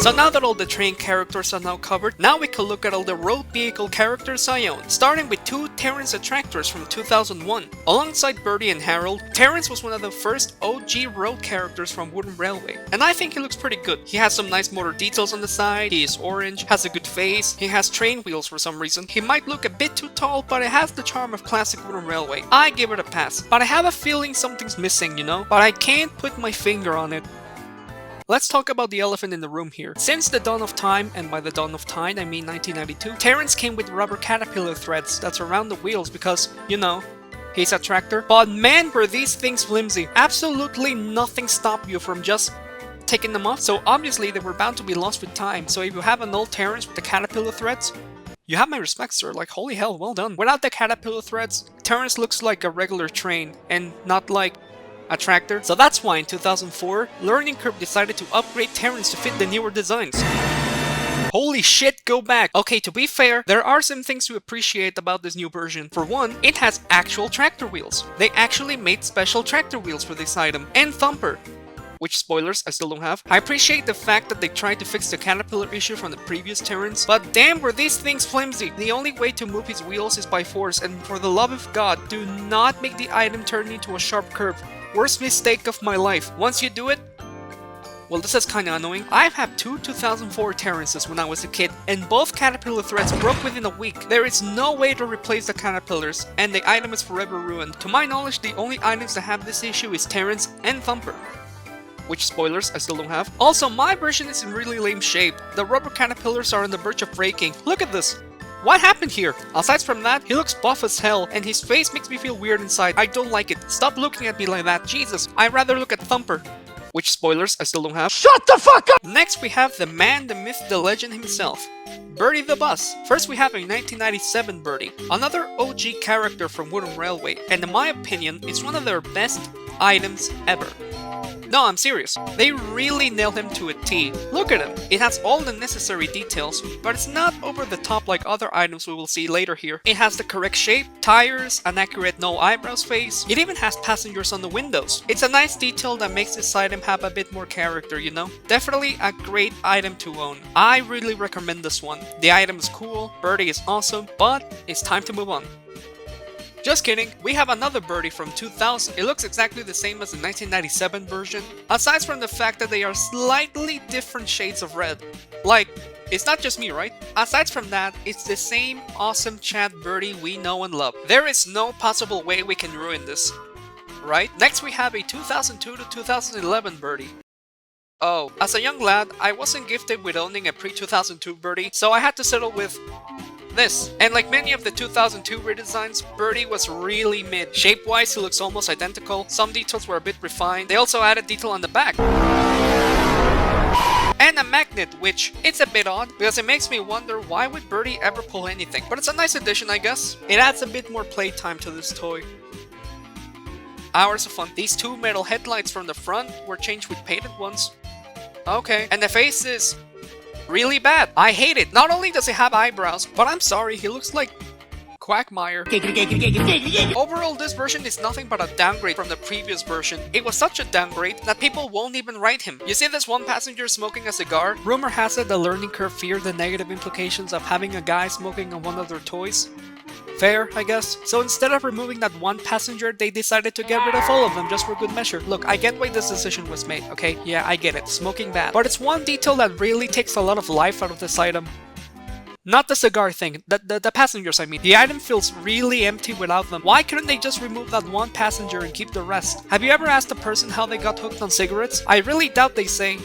So now that all the train characters are now covered, now we can look at all the road vehicle characters I own, starting with two Terence attractors from 2001. Alongside Birdie and Harold, Terence was one of the first OG road characters from Wooden Railway, and I think he looks pretty good. He has some nice motor details on the side, he is orange, has a good face, he has train wheels for some reason. He might look a bit too tall, but it has the charm of classic Wooden Railway. I give it a pass, but I have a feeling something's missing, you know? But I can't put my finger on it. Let's talk about the elephant in the room here. Since the dawn of time, and by the dawn of time I mean 1992, Terence came with rubber caterpillar threads that's around the wheels because, you know, he's a tractor. But man, were these things flimsy. Absolutely nothing stopped you from just taking them off. So obviously they were bound to be lost with time. So if you have an old Terence with the caterpillar threads, you have my respect, sir. Like, holy hell, well done. Without the caterpillar threads, Terence looks like a regular train and not like a tractor. So that's why in 2004, Learning Curve decided to upgrade Terence to fit the newer designs. Holy shit, go back! Okay, to be fair, there are some things to appreciate about this new version. For one, it has actual tractor wheels. They actually made special tractor wheels for this item. And Thumper, which spoilers I still don't have. I appreciate the fact that they tried to fix the caterpillar issue from the previous Terence, but damn were these things flimsy. The only way to move his wheels is by force, and for the love of God, do not make the item turn into a sharp curve. Worst mistake of my life. Once you do it, well, this is kinda annoying. I've had two 2004 Terences when I was a kid, and both caterpillar threads broke within a week. There is no way to replace the caterpillars, and the item is forever ruined. To my knowledge, the only items that have this issue is Terence and Thumper, which spoilers I still don't have. Also, my version is in really lame shape. The rubber caterpillars are on the verge of breaking. Look at this. What happened here? Aside from that, he looks buff as hell, and his face makes me feel weird inside. I don't like it. Stop looking at me like that. Jesus, I'd rather look at Thumper, which spoilers I still don't have. Shut the fuck up! Next we have the man, the myth, the legend himself, Birdie the Bus. First we have a 1997 Birdie, another OG character from Wooden Railway, and in my opinion, it's one of their best items ever. No, I'm serious. They really nailed him to a T. Look at him. It has all the necessary details, but it's not over the top like other items we will see later here. It has the correct shape, tires, an accurate no eyebrows face. It even has passengers on the windows. It's a nice detail that makes this item have a bit more character, you know? Definitely a great item to own. I really recommend this one. The item is cool, Birdie is awesome, but it's time to move on. Just kidding, we have another Birdie from 2000. It looks exactly the same as the 1997 version, aside from the fact that they are slightly different shades of red. Like, it's not just me, right? Aside from that, it's the same awesome Chad Birdie we know and love. There is no possible way we can ruin this, right? Next we have a 2002 to 2011 Birdie. Oh, as a young lad, I wasn't gifted with owning a pre-2002 Birdie, so I had to settle with this. And like many of the 2002 redesigns, Birdie was really mid. Shape-wise, he looks almost identical. Some details were a bit refined. They also added detail on the back. And a magnet, which it's a bit odd because it makes me wonder why would Birdie ever pull anything. But it's a nice addition, I guess. It adds a bit more playtime to this toy. Hours of fun. These two metal headlights from the front were changed with painted ones. Okay. And the face is really bad. I hate it. Not only does he have eyebrows, but I'm sorry, he looks like Quagmire. Overall, this version is nothing but a downgrade from the previous version. It was such a downgrade that people won't even ride him. You see this one passenger smoking a cigar? Rumor has it the Learning Curve feared the negative implications of having a guy smoking on one of their toys. Fair, I guess. So instead of removing that one passenger, they decided to get rid of all of them just for good measure. Look, I get why this decision was made, okay? Yeah, I get it. Smoking bad. But it's one detail that really takes a lot of life out of this item. Not the cigar thing, the passengers I mean. The item feels really empty without them. Why couldn't they just remove that one passenger and keep the rest? Have you ever asked a person how they got hooked on cigarettes? I really doubt they say.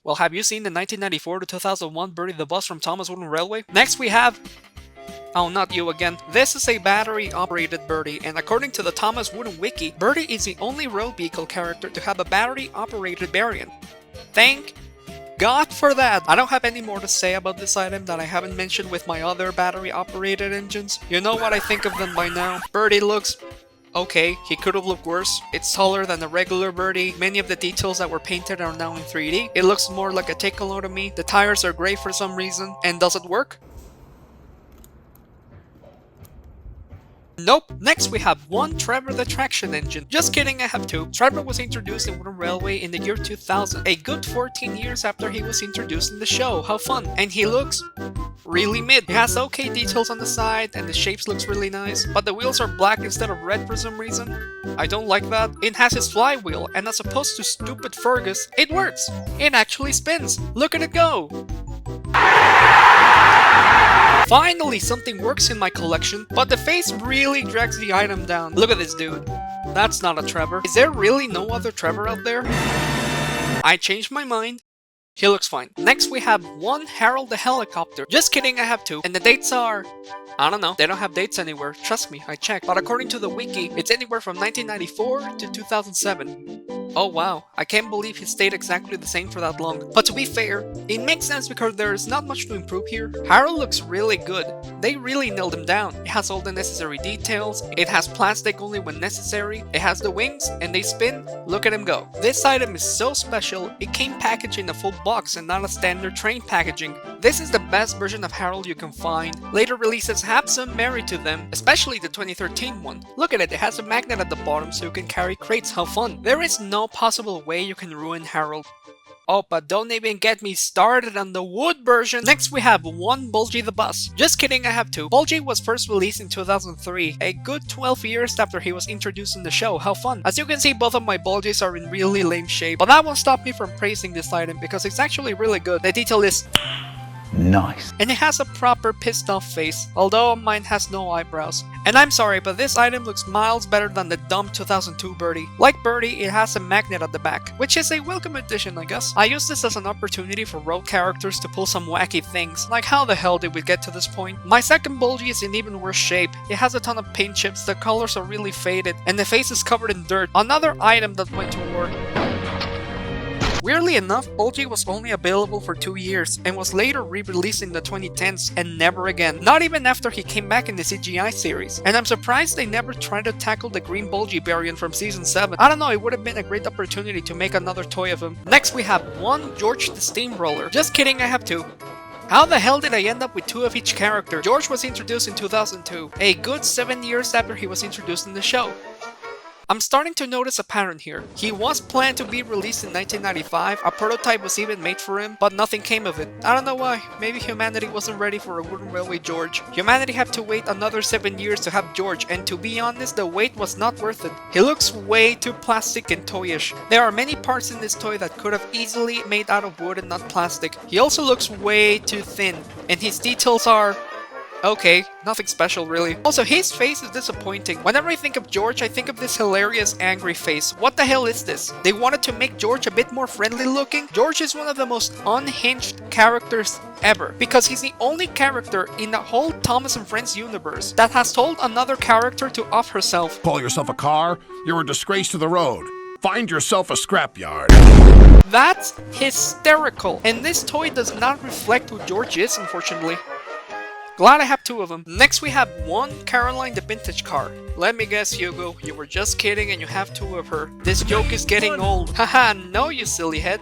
Well, have you seen the 1994 to 2001 Birdie the Bus from ThomasWoodenRailway? Next we have... Oh, not you again. This is a battery-operated Birdie, and according to the Thomas Wooden Wiki, Birdie is the only road vehicle character to have a battery-operated variant. Thank God for that! I don't have any more to say about this item that I haven't mentioned with my other battery-operated engines. You know what I think of them by now. Birdie looks... okay, he could have looked worse. It's taller than a regular Birdie. Many of the details that were painted are now in 3D. It looks more like a Take-A-Load to me. The tires are gray for some reason. And does it work? Nope. Next we have one Trevor the Traction Engine. Just kidding, I have two. Trevor was introduced in Wooden Railway in the year 2000, a good 14 years after he was introduced in the show. How fun. And he looks really mid. He has okay details on the side and the shapes looks really nice, but the wheels are black instead of red for some reason. I don't like that. It has his flywheel, and as opposed to stupid Fergus, it works. It actually spins. Look at it go. Finally, something works in my collection, but the face really drags the item down. Look at this dude. That's not a Trevor. Is there really no other Trevor out there? I changed my mind. He looks fine. Next we have one Harold the Helicopter. Just kidding, I have two. And the dates are... I don't know. They don't have dates anywhere. Trust me, I checked. But according to the wiki, it's anywhere from 1994 to 2007. Oh wow, I can't believe he stayed exactly the same for that long. But to be fair, it makes sense because there's not much to improve here. Harold looks really good. They really nailed him down. It has all the necessary details, it has plastic only when necessary, it has the wings, and they spin. Look at him go. This item is so special, it came packaged in a full box and not a standard train packaging. This is the best version of Harold you can find. Later releases have some merit to them, especially the 2013 one. Look at it, it has a magnet at the bottom so you can carry crates. How fun. There is no possible way you can ruin Harold. Oh, but don't even get me started on the wood version. Next we have one Bulgy the Bus. Just kidding, I have two. Bulgy was first released in 2003, a good 12 years after he was introduced in the show. How fun. As you can see, both of my Bulgies are in really lame shape, but that won't stop me from praising this item because it's actually really good. The detail is nice. And it has a proper pissed off face, although mine has no eyebrows. And I'm sorry, but this item looks miles better than the dumb 2002 Birdie. Like Birdie, it has a magnet at the back, which is a welcome addition, I guess. I use this as an opportunity for road characters to pull some wacky things, like how the hell did we get to this point? My second Bulgy is in even worse shape. It has a ton of paint chips, the colors are really faded, and the face is covered in dirt. Another item that went to war. Weirdly enough, Bulgy was only available for 2 years and was later re-released in the 2010s and never again. Not even after he came back in the CGI series. And I'm surprised they never tried to tackle the green Bulgy variant from season 7. I don't know, it would have been a great opportunity to make another toy of him. Next we have one George the Steamroller. Just kidding, I have two. How the hell did I end up with two of each character? George was introduced in 2002, a good 7 years after he was introduced in the show. I'm starting to notice a pattern here. He was planned to be released in 1995, a prototype was even made for him, but nothing came of it. I don't know why, maybe humanity wasn't ready for a Wooden Railway George. Humanity had to wait another 7 years to have George, and to be honest, the wait was not worth it. He looks way too plastic and toyish. There are many parts in this toy that could have easily made out of wood and not plastic. He also looks way too thin, and his details are... okay, nothing special really. Also, his face is disappointing. Whenever I think of George, I think of this hilarious angry face. What the hell is this? They wanted to make George a bit more friendly looking? George is one of the most unhinged characters ever, because he's the only character in the whole Thomas and Friends universe that has told another character to off herself. Call yourself a car? You're a disgrace to the road. Find yourself a scrapyard. That's hysterical, and this toy does not reflect who George is, unfortunately. Glad I have two of them. Next we have one Caroline the Vintage Car. Let me guess, Hugo, you were just kidding and you have two of her. This joke is getting old. Haha, no you silly head.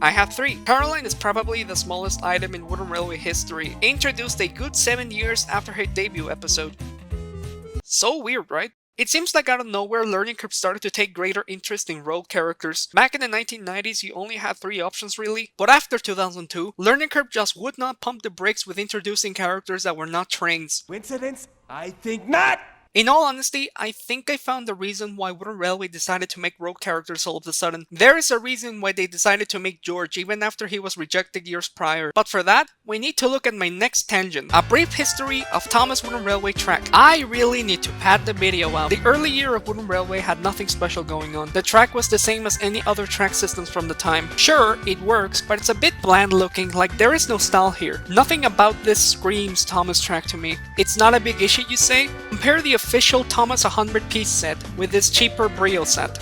I have three. Caroline is probably the smallest item in Wooden Railway history, introduced a good 7 years after her debut episode. So weird, right? It seems like out of nowhere, Learning Curve started to take greater interest in road characters. Back in the 1990s, you only had 3 options really, but after 2002, Learning Curve just would not pump the brakes with introducing characters that were not trains. Coincidence? I think not! In all honesty, I think I found the reason why Wooden Railway decided to make road characters all of a sudden. There is a reason why they decided to make George even after he was rejected years prior. But for that, we need to look at my next tangent. A brief history of Thomas Wooden Railway track. I really need to pad the video out. The early year of Wooden Railway had nothing special going on. The track was the same as any other track systems from the time. Sure, it works, but it's a bit bland looking, like there is no style here. Nothing about this screams Thomas track to me. It's not a big issue, you say? Compare the official Thomas 100-piece set with this cheaper Brio set.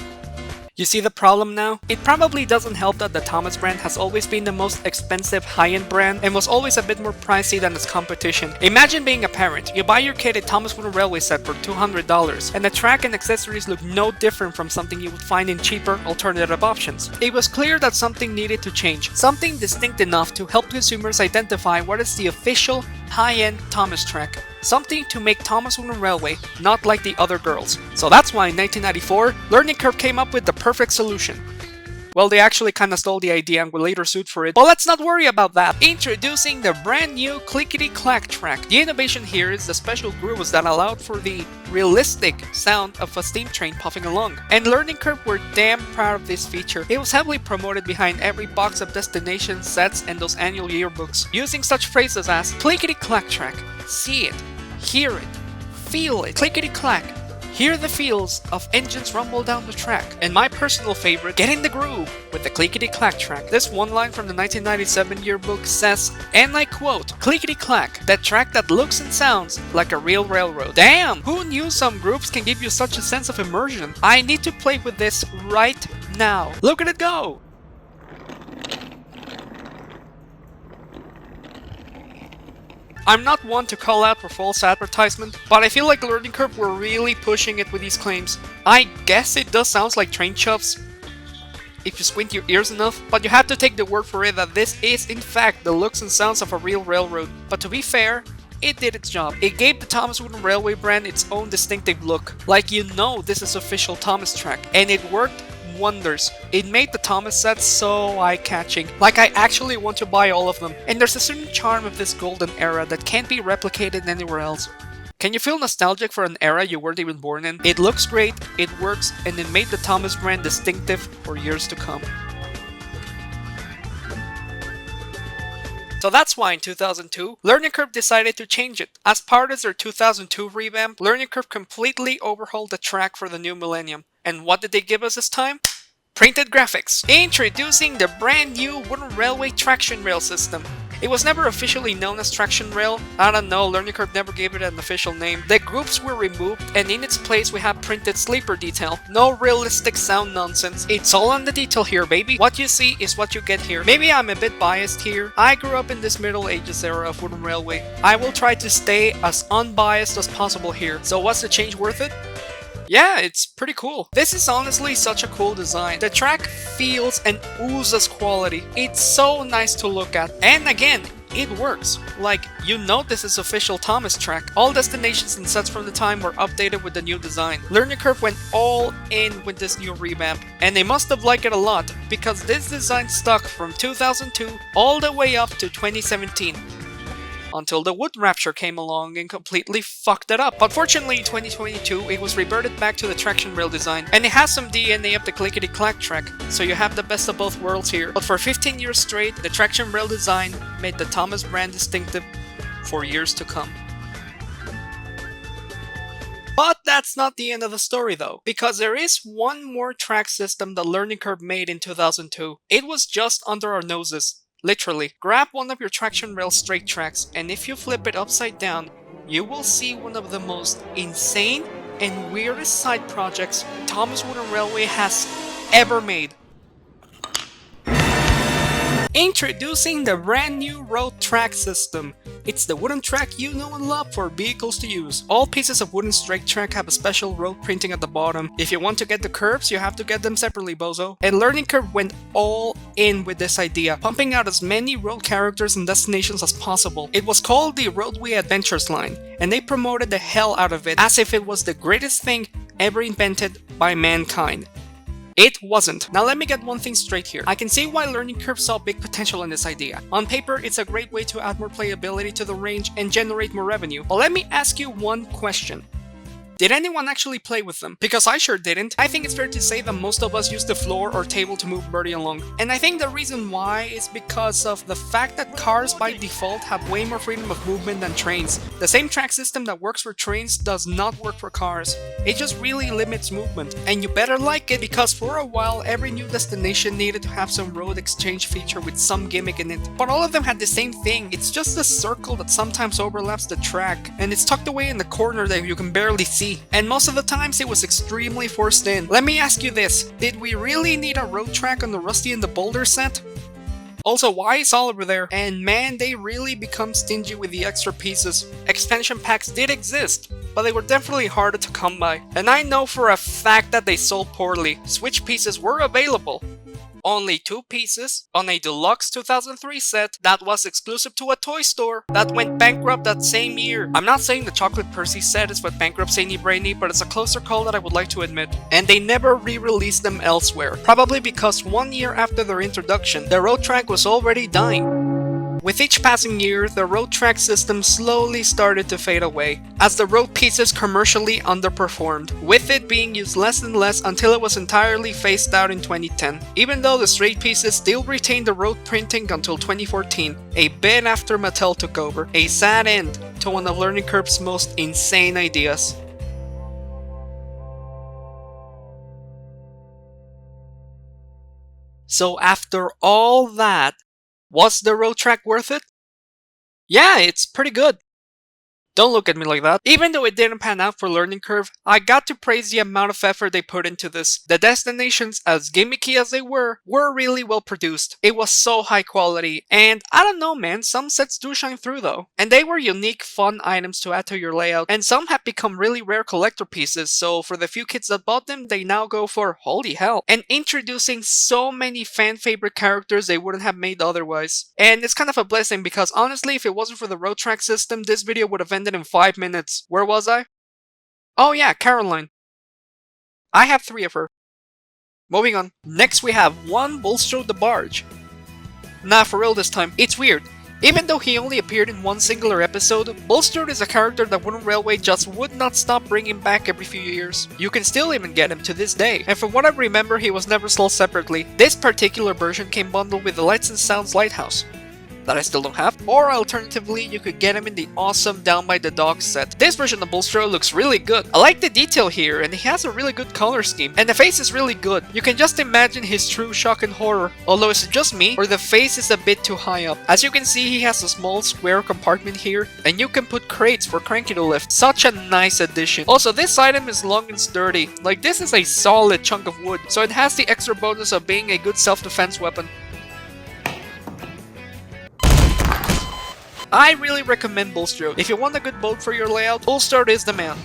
You see the problem now? It probably doesn't help that the Thomas brand has always been the most expensive high-end brand and was always a bit more pricey than its competition. Imagine being a parent. You buy your kid a Thomas Wooden Railway set for $200 and the track and accessories look no different from something you would find in cheaper alternative options. It was clear that something needed to change, something distinct enough to help consumers identify what is the official high-end Thomas track. Something to make ThomasWoodenRailway not like the other girls. So that's why in 1994, Learning Curve came up with the perfect solution. Well, they actually kinda stole the idea and will later sued for it, but let's not worry about that. Introducing the brand new Clickety Clack track. The innovation here is the special grooves that allowed for the realistic sound of a steam train puffing along. And Learning Curve were damn proud of this feature. It was heavily promoted behind every box of destination sets and those annual yearbooks, using such phrases as Clickety Clack track, see it, hear it, feel it, clickety clack. Hear the feels of engines rumble down the track. And my personal favorite, get in the groove with the Clickety Clack track. This one line from the 1997 yearbook says, and I quote, Clickety Clack, that track that looks and sounds like a real railroad. Damn, who knew some groups can give you such a sense of immersion? I need to play with this right now. Look at it go! I'm not one to call out for false advertisement, but I feel like Learning Curve were really pushing it with these claims. I guess it does sound like train chuffs if you squint your ears enough, but you have to take the word for it that this is in fact the looks and sounds of a real railroad. But to be fair, it did its job. It gave the ThomasWoodenRailway brand its own distinctive look. Like, you know this is official Thomas track, and it worked wonders. It made the Thomas sets so eye-catching, like I actually want to buy all of them. And there's a certain charm of this golden era that can't be replicated anywhere else. Can you feel nostalgic for an era you weren't even born in? It looks great, it works, and it made the Thomas brand distinctive for years to come. So that's why in 2002, Learning Curve decided to change it. As part of their 2002 revamp, Learning Curve completely overhauled the track for the new millennium. And what did they give us this time? Printed graphics. Introducing the brand new wooden railway traction rail system. It was never officially known as traction rail. I don't know, Learning Curve never gave it an official name. The groups were removed, and in its place we have printed sleeper detail. No realistic sound nonsense. It's all on the detail here, baby. What you see is what you get here. Maybe I'm a bit biased here. I grew up in this Middle Ages era of wooden railway. I will try to stay as unbiased as possible here. So was the change worth it? Yeah, it's pretty cool. This is honestly such a cool design. The track feels and oozes quality. It's so nice to look at. And again, it works. Like, you know this is official Thomas track. All destinations and sets from the time were updated with the new design. Learning Curve went all in with this new revamp. And they must have liked it a lot, because this design stuck from 2002 all the way up to 2017. Until the wood rapture came along and completely fucked it up. But fortunately in 2022 it was reverted back to the traction rail design, and it has some DNA of the Clickety Clack track, so you have the best of both worlds here. But for 15 years straight, the traction rail design made the Thomas brand distinctive for years to come. But that's not the end of the story though, because there is one more track system that Learning Curve made in 2002. It was just under our noses. Literally, grab one of your traction rail straight tracks, and if you flip it upside down, you will see one of the most insane and weirdest side projects ThomasWoodenRailway has ever made. Introducing the brand new road track system. It's the wooden track you know and love for vehicles to use. All pieces of wooden straight track have a special road printing at the bottom. If you want to get the curves, you have to get them separately, bozo. And Learning Curve went all in with this idea, pumping out as many road characters and destinations as possible. It was called the Roadway Adventures line, and they promoted the hell out of it as if it was the greatest thing ever invented by mankind. It wasn't. Now let me get one thing straight here. I can see why Learning Curve saw big potential in this idea. On paper, it's a great way to add more playability to the range and generate more revenue. But let me ask you one question. Did anyone actually play with them? Because I sure didn't. I think it's fair to say that most of us use the floor or table to move Birdie along. And I think the reason why is because of the fact that cars by default have way more freedom of movement than trains. The same track system that works for trains does not work for cars. It just really limits movement. And you better like it, because for a while every new destination needed to have some road exchange feature with some gimmick in it. But all of them had the same thing. It's just a circle that sometimes overlaps the track, and it's tucked away in the corner that you can barely see. And most of the times it was extremely forced in. Let me ask you this, did we really need a road track on the Rusty and the Boulder set? Also, why is Oliver there? And man, they really become stingy with the extra pieces. Expansion packs did exist, but they were definitely harder to come by. And I know for a fact that they sold poorly. Switch pieces were available. only 2 pieces on a deluxe 2003 set that was exclusive to a toy store that went bankrupt that same year. I'm not saying the Chocolate Percy set is what bankrupts Zany Brainy, but it's a closer call that I would like to admit. And they never re-released them elsewhere, probably because 1 year after their introduction, the road track was already dying. With each passing year, the road track system slowly started to fade away, as the road pieces commercially underperformed, with it being used less and less until it was entirely phased out in 2010, even though the straight pieces still retained the road printing until 2014, a bit after Mattel took over. A sad end to one of Learning Curve's most insane ideas. So after all that, was the road track worth it? Yeah, it's pretty good. Don't look at me like that. Even though it didn't pan out for Learning Curve, I got to praise the amount of effort they put into this. The destinations, as gimmicky as they were really well produced. It was so high quality, and I don't know man, some sets do shine through though. And they were unique, fun items to add to your layout, and some have become really rare collector pieces, so for the few kids that bought them, they now go for holy hell. And introducing so many fan favorite characters they wouldn't have made otherwise. And it's kind of a blessing because honestly, if it wasn't for the road track system, this video would have ended in 5 minutes. Where was I? Oh yeah, Caroline. I have 3 of her. Moving on. Next we have 1 Bulstrode the Barge. Nah, for real this time. It's weird. Even though he only appeared in 1 singular episode, Bulstrode is a character that WoodenRailway just would not stop bringing back every few years. You can still even get him to this day, and from what I remember he was never sold separately. This particular version came bundled with the Lights and Sounds Lighthouse, that I still don't have, or alternatively you could get him in the awesome Down by the Dock set. This version of Bulstrode looks really good. I like the detail here, and he has a really good color scheme, and the face is really good. You can just imagine his true shock and horror, although is it just me, or the face is a bit too high up. As you can see, he has a small square compartment here, and you can put crates for Cranky to lift. Such a nice addition. Also, this item is long and sturdy. Like, this is a solid chunk of wood, so it has the extra bonus of being a good self-defense weapon. I really recommend Bulstrode. If you want a good boat for your layout, Bulstrode is the man.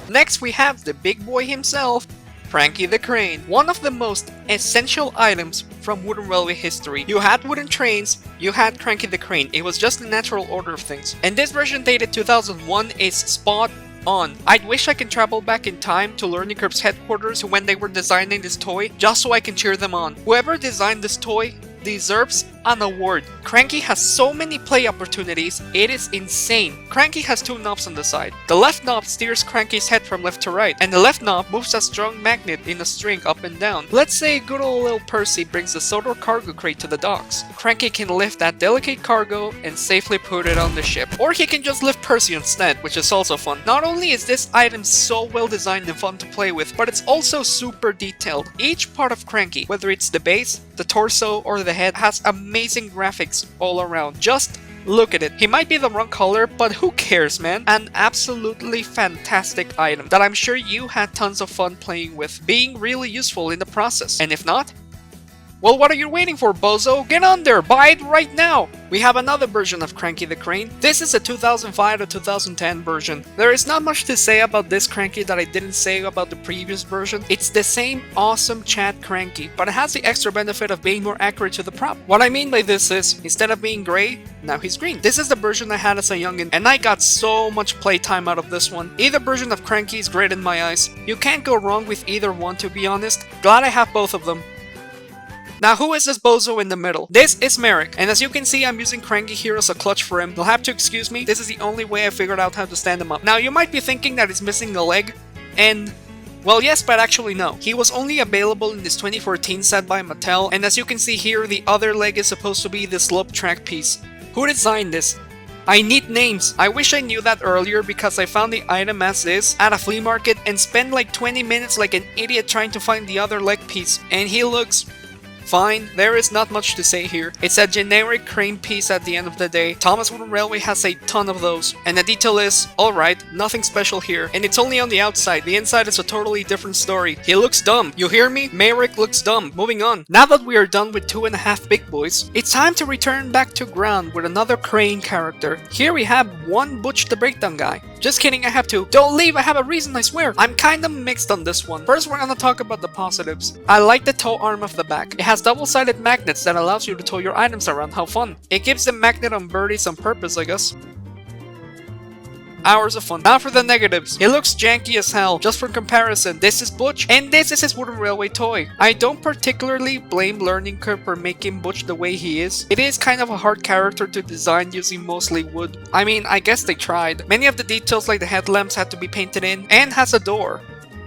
Next we have the big boy himself, Cranky the Crane. One of the most essential items from WoodenRailway history. You had wooden trains, you had Cranky the Crane. It was just the natural order of things. And this version dated 2001 is spot on. I'd wish I could travel back in time to Learning Curve's headquarters when they were designing this toy, just so I can cheer them on. Whoever designed this toy deserves an award. Cranky has so many play opportunities, it is insane. Cranky has 2 knobs on the side. The left knob steers Cranky's head from left to right, and the left knob moves a strong magnet in a string up and down. Let's say good old little Percy brings the Sodor cargo crate to the docks. Cranky can lift that delicate cargo and safely put it on the ship. Or he can just lift Percy instead, which is also fun. Not only is this item so well designed and fun to play with, but it's also super detailed. Each part of Cranky, whether it's the base, the torso, or the head, has amazing graphics all around. Just look at it. He might be the wrong color, but who cares, man? An absolutely fantastic item that I'm sure you had tons of fun playing with, being really useful in the process. And if not, well, what are you waiting for, bozo? Get on there, buy it right now! We have another version of Cranky the Crane. This is a 2005 to 2010 version. There is not much to say about this Cranky that I didn't say about the previous version. It's the same awesome Chad Cranky, but it has the extra benefit of being more accurate to the prop. What I mean by this is, instead of being gray, now he's green. This is the version I had as a youngin', and I got so much playtime out of this one. Either version of Cranky is great in my eyes. You can't go wrong with either one, to be honest. Glad I have both of them. Now who is this bozo in the middle? This is Merrick, and as you can see I'm using Cranky here as a clutch for him. You'll have to excuse me, this is the only way I figured out how to stand him up. Now you might be thinking that he's missing a leg, and well yes, but actually no. He was only available in this 2014 set by Mattel, and as you can see here the other leg is supposed to be this slope track piece. Who designed this? I need names. I wish I knew that earlier because I found the item as is at a flea market and spent like 20 minutes like an idiot trying to find the other leg piece, and he looks fine. There is not much to say here. It's a generic crane piece at the end of the day. ThomasWoodenRailway has a ton of those, and the detail is alright, nothing special here, and it's only on the outside. The inside is a totally different story. He looks dumb. You hear me? Merrick looks dumb. Moving on. Now that we are done with 2.5 big boys, it's time to return back to ground with another crane character. Here we have one Butch the Breakdown guy. Just kidding, I have to. Don't leave, I have a reason, I swear. I'm kinda mixed on this one. First, we're gonna talk about the positives. I like the tow arm of the back. It has double-sided magnets that allows you to tow your items around. How fun. It gives the magnet on Birdie some purpose, I guess. Hours of fun. Now for the negatives. It looks janky as hell. Just for comparison, this is Butch, and this is his wooden railway toy. I don't particularly blame Learning Curve for making Butch the way he is. It is kind of a hard character to design using mostly wood. I mean, I guess they tried. Many of the details like the headlamps had to be painted in, and has a door.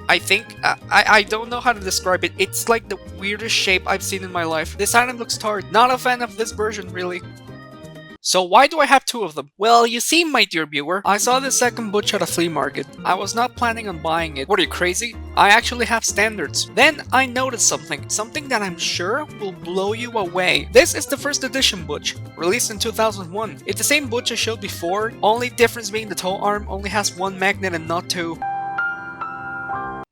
I think, I don't know how to describe it. It's like the weirdest shape I've seen in my life. This item looks tarred. Not a fan of this version, really. So why do I have two of them? Well, you see, my dear viewer, I saw the second Butch at a flea market. I was not planning on buying it. What are you, crazy? I actually have standards. Then I noticed something that I'm sure will blow you away. This is the first edition Butch, released in 2001. It's the same Butch I showed before, only difference being the tow arm only has one magnet and not two.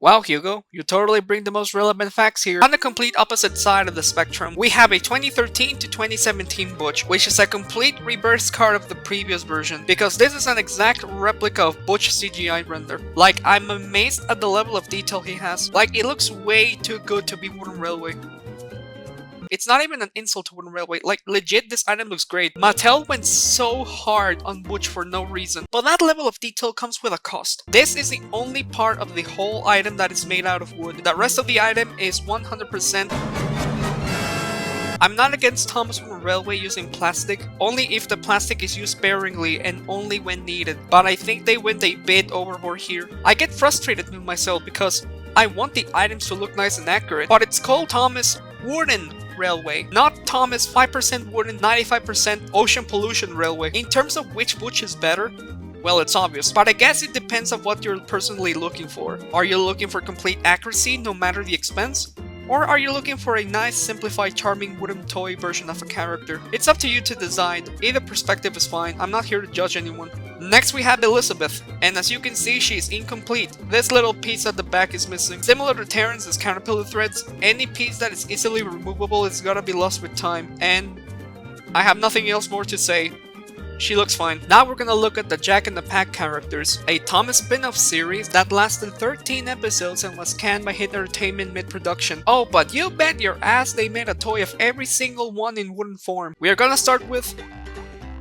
Wow, Hugo, you totally bring the most relevant facts here. On the complete opposite side of the spectrum, we have a 2013 to 2017 Butch, which is a complete reverse card of the previous version, because this is an exact replica of Butch CGI render. Like, I'm amazed at the level of detail he has. Like, it looks way too good to be Wooden Railway. It's not even an insult to Wooden Railway, like legit this item looks great. Mattel went so hard on Butch for no reason, but that level of detail comes with a cost. This is the only part of the whole item that is made out of wood. The rest of the item is 100%. I'm not against ThomasWoodenRailway using plastic, only if the plastic is used sparingly and only when needed, but I think they went a bit overboard here. I get frustrated with myself because I want the items to look nice and accurate, but it's called ThomasWoodenRailway, not Thomas 5% wooden, 95% ocean pollution railway. In terms of which Butch is better, well, it's obvious, but I guess it depends on what you're personally looking for. Are you looking for complete accuracy no matter the expense? Or are you looking for a nice, simplified, charming wooden toy version of a character? It's up to you to decide. Either perspective is fine. I'm not here to judge anyone. Next we have Elizabeth, and as you can see, she is incomplete. This little piece at the back is missing. Similar to Terence's caterpillar threads, any piece that is easily removable is gonna be lost with time, and I have nothing else more to say. She looks fine. Now we're gonna look at the Jack in the Pack characters, a Thomas spin-off series that lasted 13 episodes and was canned by Hit Entertainment mid-production. Oh, but you bet your ass they made a toy of every single one in wooden form. We are gonna start with...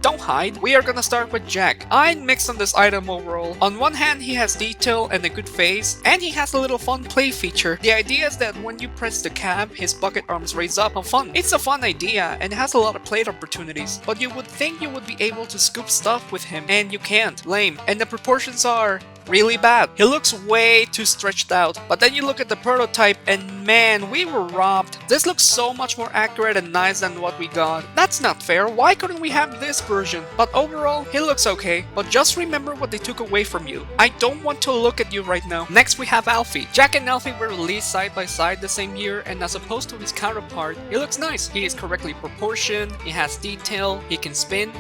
Don't hide. We are gonna start with Jack. I'm mixed on this item overall. On one hand, he has detail and a good face, and he has a little fun play feature. The idea is that when you press the cab, his bucket arms raise up. How fun. It's a fun idea and has a lot of play opportunities, but you would think you would be able to scoop stuff with him, and you can't. Lame. And the proportions are... really bad. He looks way too stretched out, but then you look at the prototype and man, we were robbed. This looks so much more accurate and nice than what we got. That's not fair. Why couldn't we have this version? But overall, he looks okay, but just remember what they took away from you. I don't want to look at you right now. Next we have Alfie. Jack and Alfie were released side by side the same year, and as opposed to his counterpart, he looks nice. He is correctly proportioned, he has detail, he can spin.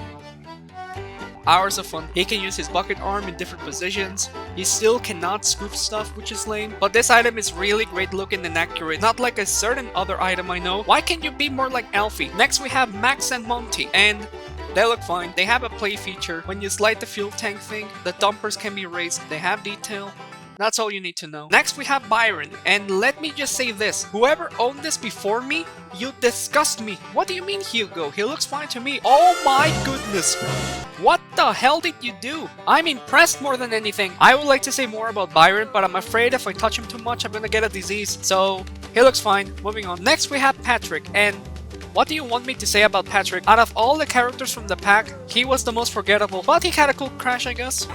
Hours of fun. He can use his bucket arm in different positions. He still cannot scoop stuff, which is lame. But this item is really great looking and accurate, not like a certain other item I know. Why can't you be more like Alfie? Next we have Max and Monty, and they look fine. They have a play feature. When you slide the fuel tank thing, the dumpers can be raised. They have detail. That's all you need to know. Next we have Byron, and let me just say this. Whoever owned this before me, you disgust me. What do you mean, Hugo? He looks fine to me. Oh my goodness. What the hell did you do? I'm impressed more than anything. I would like to say more about Byron, but I'm afraid if I touch him too much, I'm gonna get a disease. So, he looks fine. Moving on. Next we have Patrick, and what do you want me to say about Patrick? Out of all the characters from the pack, he was the most forgettable, but he had a cool crash, I guess.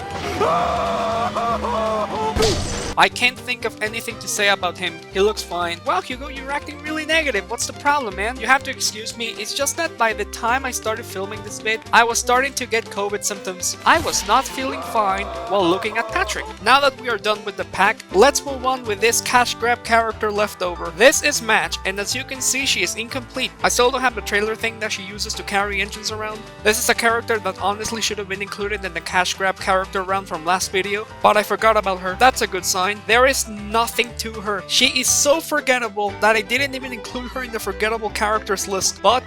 I can't think of anything to say about him. He looks fine. Well, Hugo, you're acting really negative. What's the problem, man? You have to excuse me. It's just that by the time I started filming this bit, I was starting to get COVID symptoms. I was not feeling fine while looking at Patrick. Now that we are done with the pack, let's move on with this cash grab character left over. This is Match, and as you can see, she is incomplete. I still don't have the trailer thing that she uses to carry engines around. This is a character that honestly should have been included in the cash grab character round from last video, but I forgot about her. That's a good sign. There is nothing to her. She is so forgettable that I didn't even include her in the forgettable characters list, but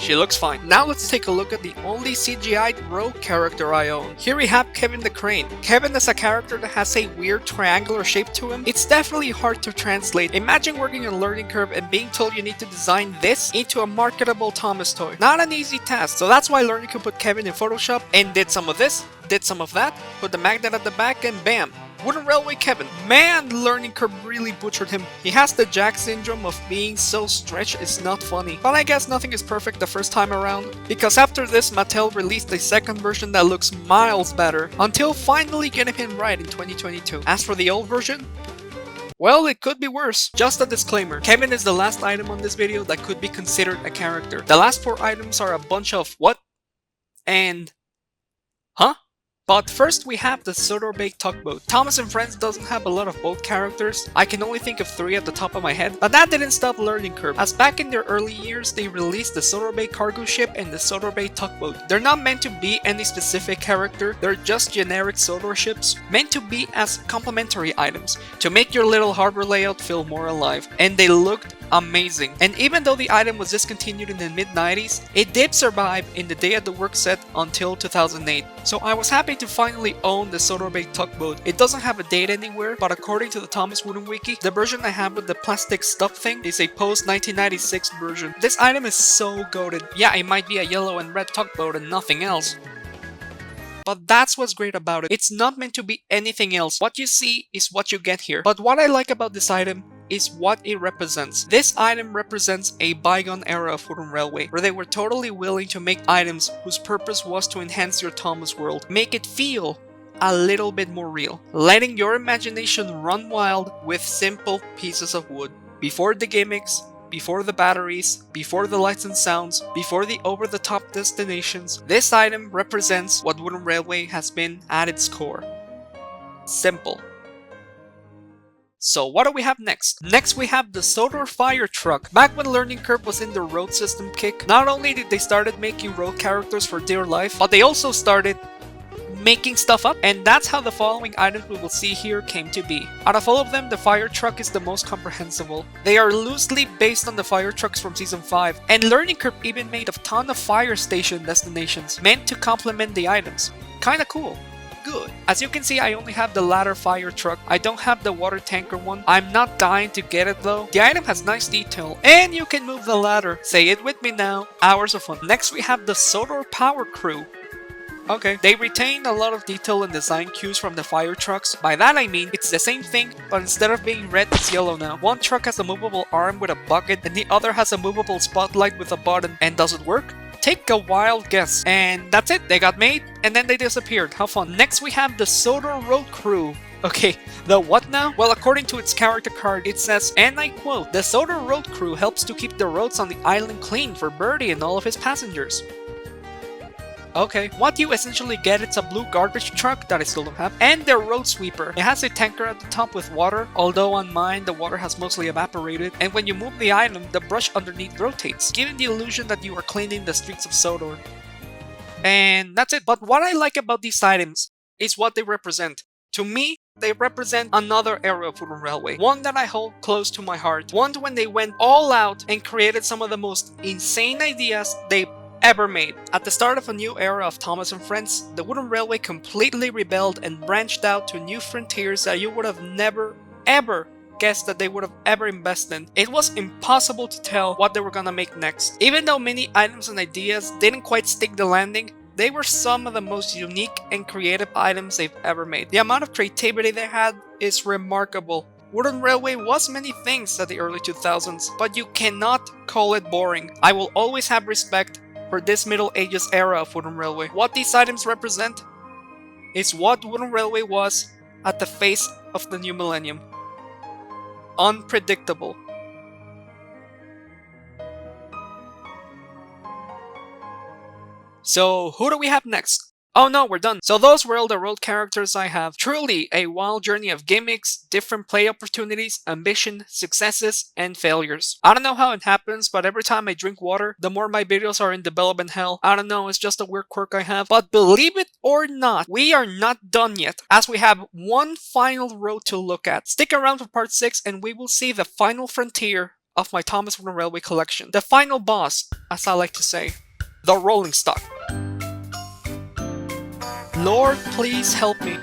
She looks fine. Now let's take a look at the only CGI'd road character I own. Here we have Kevin the Crane. Kevin is a character that has a weird triangular shape to him. It's definitely hard to translate. Imagine working on a learning curve and being told you need to design this into a marketable Thomas toy. Not an easy task, so that's why Learning could put Kevin in Photoshop and did some of this, did some of that, put the magnet at the back, and bam! Wooden Railway Kevin. Man, Learning Curve really butchered him. He has the Jack syndrome of being so stretched it's not funny. But I guess nothing is perfect the first time around, because after this Mattel released a second version that looks miles better, until finally getting him right in 2022. As for the old version, well, it could be worse. Just a disclaimer, Kevin is the last item on this video that could be considered a character. The last 4 items are a bunch of what? And huh? But first we have the Suddery Tugboat. Thomas and Friends doesn't have a lot of boat characters. I can only think of 3 at the top of my head, but that didn't stop Learning Curve, as back in their early years they released the Suddery Cargo Ship and the Suddery Tugboat. They're not meant to be any specific character, they're just generic Sudor ships, meant to be as complementary items, to make your little harbor layout feel more alive. And they looked amazing. And even though the item was discontinued in the mid-90s, it did survive in the Day at the Work set until 2008. So I was happy to finally own the Suddery Tugboat. It doesn't have a date anywhere, but according to the Thomas Wooden Wiki, the version I have with the plastic stuff thing is a post-1996 version. This item is so goated. Yeah, it might be a yellow and red tugboat and nothing else, but that's what's great about it. It's not meant to be anything else. What you see is what you get here. But what I like about this item is what it represents. This item represents a bygone era of Wooden Railway, where they were totally willing to make items whose purpose was to enhance your Thomas world, make it feel a little bit more real, letting your imagination run wild with simple pieces of wood. Before the gimmicks, before the batteries, before the lights and sounds, before the over-the-top destinations, this item represents what Wooden Railway has been at its core. Simple. So what do we have next? Next we have the Sodor Fire Truck. Back when Learning Curve was in the road system kick, not only did they started making road characters for dear life, but they also started making stuff up, and that's how the following items we will see here came to be. Out of all of them, the fire truck is the most comprehensible. They are loosely based on the fire trucks from Season 5, and Learning Curve even made a ton of fire station destinations meant to complement the items. Kinda cool. Good. As you can see, I only have the ladder fire truck. I don't have the water tanker one. I'm not dying to get it though. The item has nice detail, and you can move the ladder. Say it with me now. Hours of fun. Next we have the Sodor Power Crew. Okay, they retained a lot of detail and design cues from the fire trucks. By that I mean, it's the same thing, but instead of being red, it's yellow now. One truck has a movable arm with a bucket, and the other has a movable spotlight with a button. And does it work? Take a wild guess. And that's it, they got made, and then they disappeared. How fun. Next we have the Sodor Road Crew. Okay, the what now? Well, according to its character card, it says, and I quote, "The Sodor Road Crew helps to keep the roads on the island clean for Birdie and all of his passengers." Okay, what you essentially get, it's a blue garbage truck that I still don't have, and their road sweeper. It has a tanker at the top with water, although on mine the water has mostly evaporated, and when you move the item, the brush underneath rotates, giving the illusion that you are cleaning the streets of Sodor. And that's it. But what I like about these items is what they represent. To me, they represent another era of Wooden Railway, one that I hold close to my heart, one when they went all out and created some of the most insane ideas they ever made. At the start of a new era of Thomas and Friends, the Wooden Railway completely rebelled and branched out to new frontiers that you would have never, ever guessed that they would have ever invested in. It was impossible to tell what they were gonna make next. Even though many items and ideas didn't quite stick the landing, they were some of the most unique and creative items they've ever made. The amount of creativity they had is remarkable. Wooden Railway was many things at the early 2000s, but you cannot call it boring. I will always have respect for this Middle Ages era of Wooden Railway. What these items represent is what Wooden Railway was at the face of the new millennium. Unpredictable. So who do we have next? Oh no, we're done. So those were all the road characters I have. Truly a wild journey of gimmicks, different play opportunities, ambition, successes, and failures. I don't know how it happens, but every time I drink water, the more my videos are in development hell. I don't know, it's just a weird quirk I have. But believe it or not, we are not done yet, as we have one final road to look at. Stick around for part 6 and we will see the final frontier of my Thomas Wooden Railway collection. The final boss, as I like to say, the rolling stock. Lord, please help me.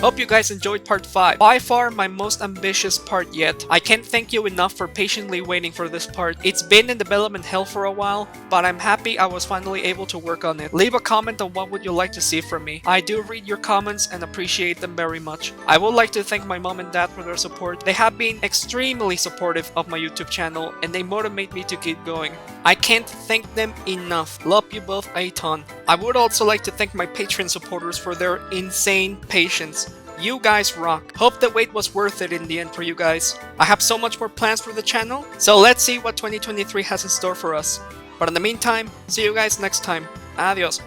Hope you guys enjoyed part 5. By far my most ambitious part yet. I can't thank you enough for patiently waiting for this part. It's been in development hell for a while, but I'm happy I was finally able to work on it. Leave a comment on what would you like to see from me. I do read your comments and appreciate them very much. I would like to thank my mom and dad for their support. They have been extremely supportive of my YouTube channel and they motivate me to keep going. I can't thank them enough. Love you both a ton. I would also like to thank my Patreon supporters for their insane patience. You guys rock. Hope the wait was worth it in the end for you guys. I have so much more plans for the channel, so let's see what 2023 has in store for us. But in the meantime, see you guys next time. Adios.